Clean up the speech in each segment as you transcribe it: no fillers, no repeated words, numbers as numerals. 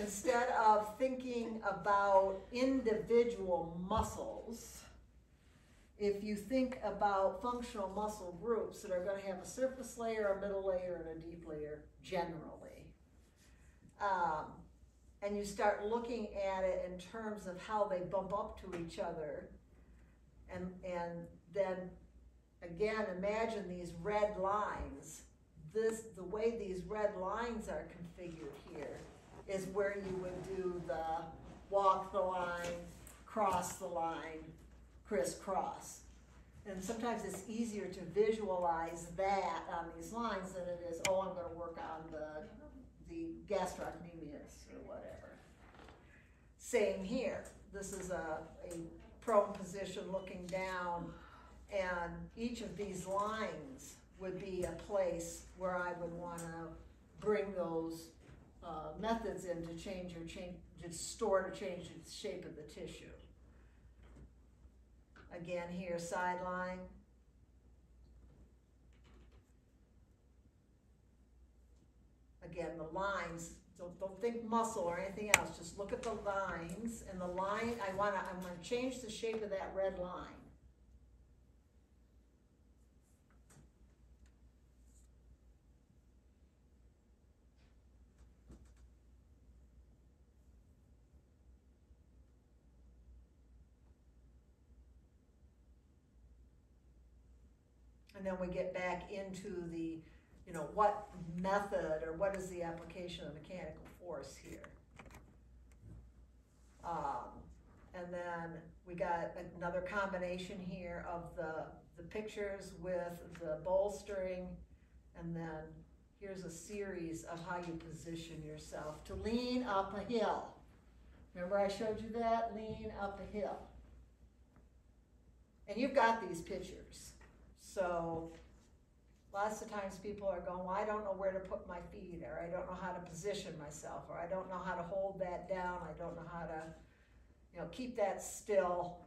instead of thinking about individual muscles, if you think about functional muscle groups that are going to have a surface layer, a middle layer, and a deep layer generally, and you start looking at it in terms of how they bump up to each other, and then again, imagine these red lines. The way these red lines are configured here is where you would do the walk the line, cross the line, crisscross. And sometimes it's easier to visualize that on these lines than it is, oh, I'm going to work on the gastrocnemius or whatever. Same here. This is a prone position looking down, and each of these lines would be a place where I would want to bring those methods in to change the shape of the tissue. Again here, sideline. Again, the lines, don't think muscle or anything else, just look at the lines, and the line, I want to change the shape of that red line. And then we get back into the, you know, what method or what is the application of mechanical force here. And then we got another combination here of the pictures with the bolstering, and then here's a series of how you position yourself to lean up a hill. Remember I showed you that? Lean up a hill. And you've got these pictures. So lots of times people are going, well, I don't know where to put my feet, or I don't know how to position myself, or I don't know how to hold that down, I don't know how to, you know, keep that still.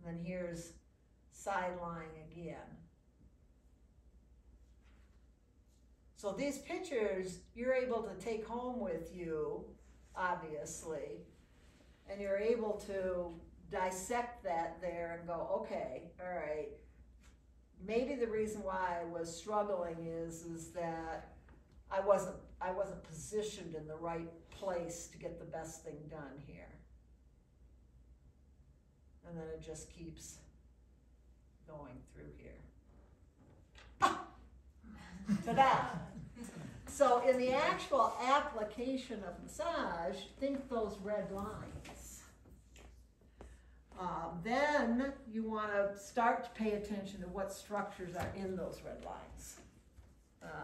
And then here's sideline again. So these pictures you're able to take home with you, obviously, and you're able to dissect that there and go, okay, all right, maybe the reason why I was struggling is that I wasn't positioned in the right place to get the best thing done here. And then it just keeps going through here. Ah! Ta-da! So in the actual application of massage, think those red lines. Then you want to start to pay attention to what structures are in those red lines.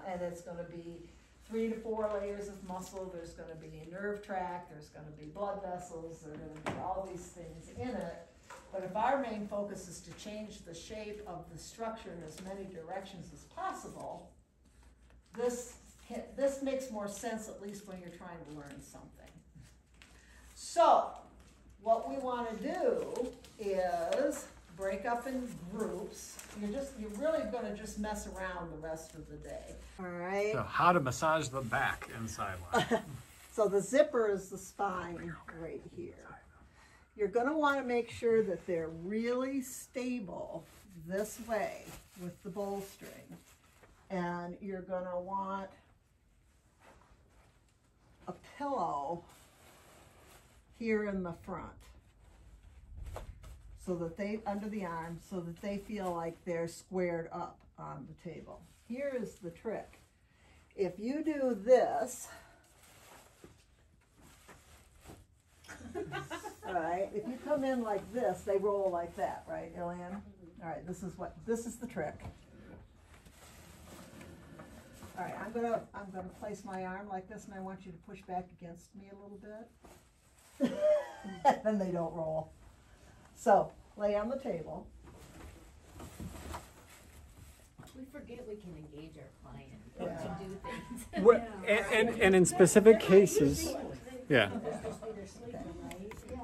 And it's going to be 3 to 4 layers of muscle. There's going to be a nerve tract. There's going to be blood vessels. There are going to be all these things in it. But if our main focus is to change the shape of the structure in as many directions as possible, this makes more sense, at least when you're trying to learn something. So what we want to do is break up in groups. You're really going to just mess around the rest of the day. All right. So how to massage the back and sideline. So the zipper is the spine right here. You're going to want to make sure that they're really stable this way with the bolstering. And you're going to want a pillow here in the front, so that they, under the arm, so that they feel like they're squared up on the table. Here is the trick. If you do this, all right, if you come in like this, they roll like that, right, Ilian? All right, this is the trick. All right, I'm gonna place my arm like this, and I want you to push back against me a little bit. Then they don't roll. So lay on the table. We forget we can engage our client Yeah. to do things. Well, and in specific cases, yeah.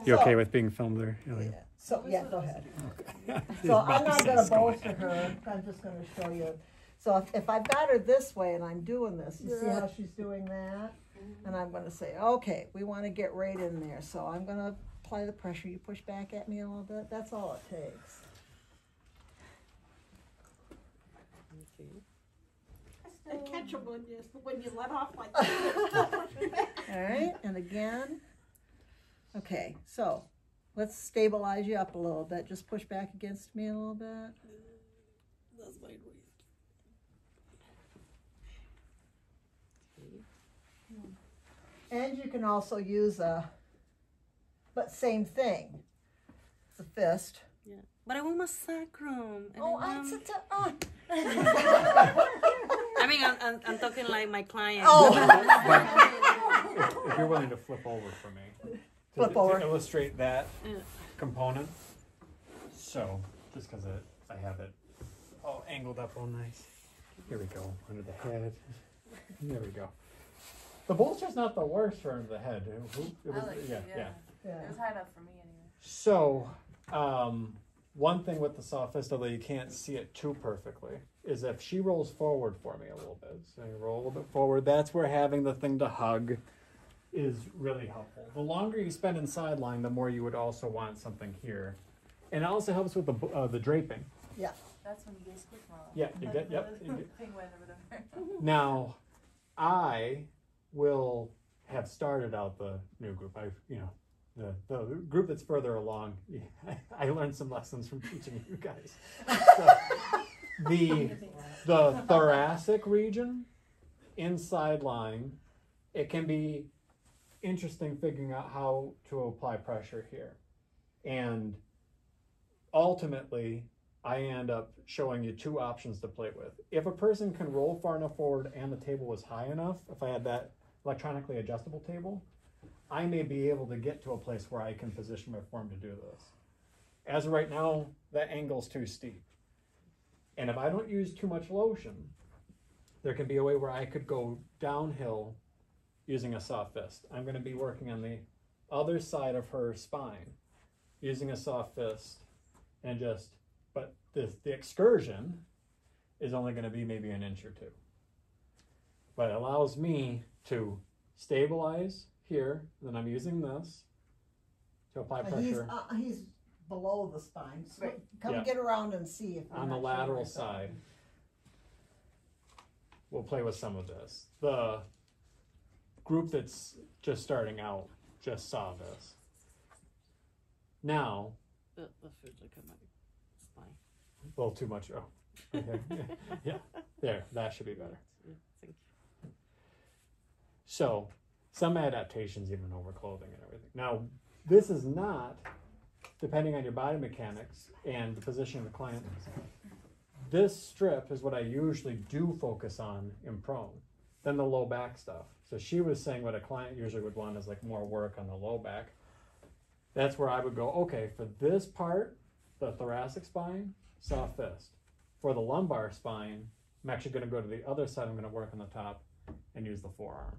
You okay with being filmed there? Ilya? So yeah, go ahead. So I'm not going to bolster her. I'm just going to show you. So if I've got her this way and I'm doing this, you see how she's doing that? And I'm gonna say, okay, we wanna get right in there, so I'm gonna apply the pressure. You push back at me a little bit, that's all it takes. And catch them when you let off like that. All right, and again. Okay, so let's stabilize you up a little bit. Just push back against me a little bit. That's my wrist. And you can also use but same thing. It's a fist. Yeah. But I want my sacrum. I mean, I'm talking like my client. Oh. If you're willing to flip over for me. Flip over. To illustrate that component. So, just because I have it all angled up all nice. Here we go, under the head. There we go. The bolster's not the worst for under the head. It was, yeah. It was high enough for me anyway. So, one thing with the soft fist, although you can't see it too perfectly, is if she rolls forward for me a little bit. So you roll a little bit forward. That's where having the thing to hug is really helpful. The longer you spend in sideline, the more you would also want something here. And it also helps with the draping. Yeah. That's when you get squish model. Yeah, you get, yep. Penguin or whatever. Now, I will have started out the new group. The group that's further along, I learned some lessons from teaching you guys. So, the thoracic region, inside line, it can be interesting figuring out how to apply pressure here. And ultimately, I end up showing you two options to play with. If a person can roll far enough forward and the table was high enough, if I had that electronically adjustable table, I may be able to get to a place where I can position my form to do this. As of right now, that angle's too steep. And if I don't use too much lotion, there can be a way where I could go downhill using a soft fist. I'm going to be working on the other side of her spine using a soft fist, and but the excursion is only going to be maybe an inch or two. But it allows me to stabilize here, then I'm using this to apply pressure. He's below the spine. So Right. come get around and see if On the lateral side. We'll play with some of this. The group that's just starting out just saw this. Now, The food like on my spine. a little too much. Oh, okay. Yeah, there, that should be better. Yeah, thank you. So, some adaptations even over clothing and everything. Now, this is not, depending on your body mechanics and the position of the client, this strip is what I usually do focus on in prone, then the low back stuff. So she was saying what a client usually would want is like more work on the low back. That's where I would go, okay, for this part, the thoracic spine, soft fist. For the lumbar spine, I'm actually going to go to the other side. I'm going to work on the top and use the forearm.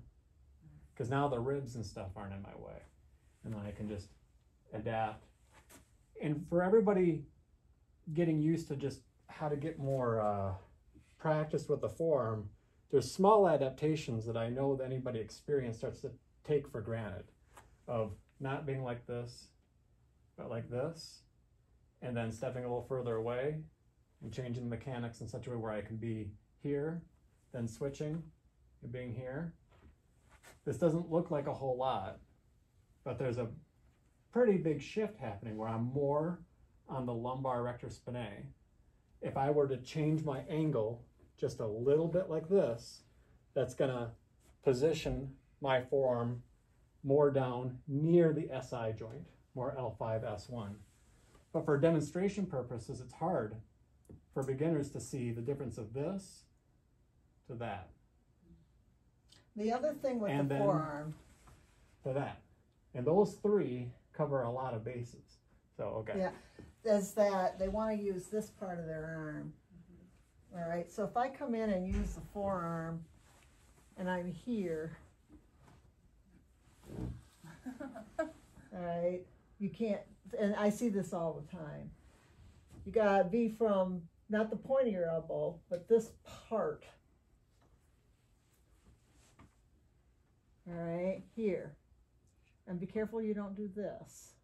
Because now the ribs and stuff aren't in my way. And then I can just adapt. And for everybody getting used to just how to get more practice with the forearm, there's small adaptations that I know that anybody experienced starts to take for granted, of not being like this, but like this, and then stepping a little further away and changing the mechanics in such a way where I can be here, then switching and being here. This doesn't look like a whole lot, but there's a pretty big shift happening where I'm more on the lumbar rector spinae. If I were to change my angle just a little bit like this, that's gonna position my forearm more down near the SI joint, more L5, S1. But for demonstration purposes, it's hard for beginners to see the difference of this to that, The other thing with And the then- forearm, to that. And those three cover a lot of bases. So, okay. yeah, is that they want to use this part of their arm. All right, so if I come in and use the forearm and I'm here, all right, you can't, and I see this all the time. You gotta be from not the point of your elbow, but this part. All right, here. And be careful you don't do this.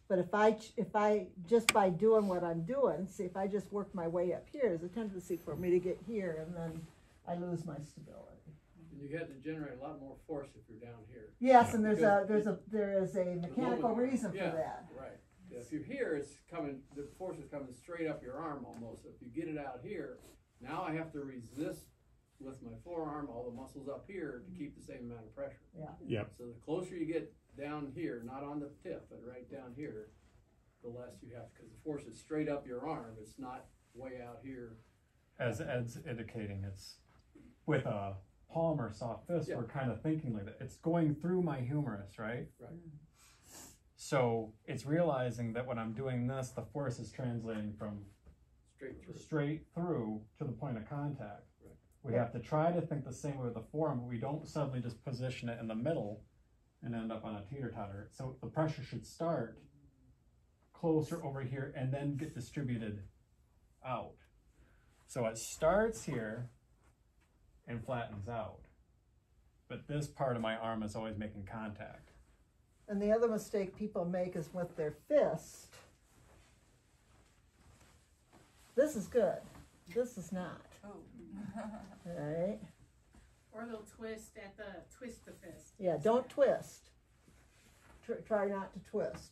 But if I just by doing what I'm doing, see if I just work my way up here, there's a tendency for me to get here and then I lose my stability. And you have to generate a lot more force if you're down here. Yes, and Because there is a mechanical moment- reason for yeah, that. Right. If you're here, it's coming, the force is coming straight up your arm almost. If you get it out here, now I have to resist with my forearm, all the muscles up here to keep the same amount of pressure. Yeah. Yep. So the closer you get down here, not on the tip, but right down here, the less you have, because the force is straight up your arm. It's not way out here. As Ed's indicating, it's with a palm or soft fist, Yeah. we're kind of thinking like that. It's going through my humerus, right? Right. So it's realizing that when I'm doing this, the force is translating from Straight through. to the point of contact. Right. We have to try to think the same way with the forearm, but we don't suddenly just position it in the middle and end up on a teeter-totter. So the pressure should start closer over here and then get distributed out. So it starts here and flattens out. But this part of my arm is always making contact. And the other mistake people make is with their fist. This is good. This is not. Oh. Right? Or they'll twist the fist. Yeah, don't twist. Try not to twist.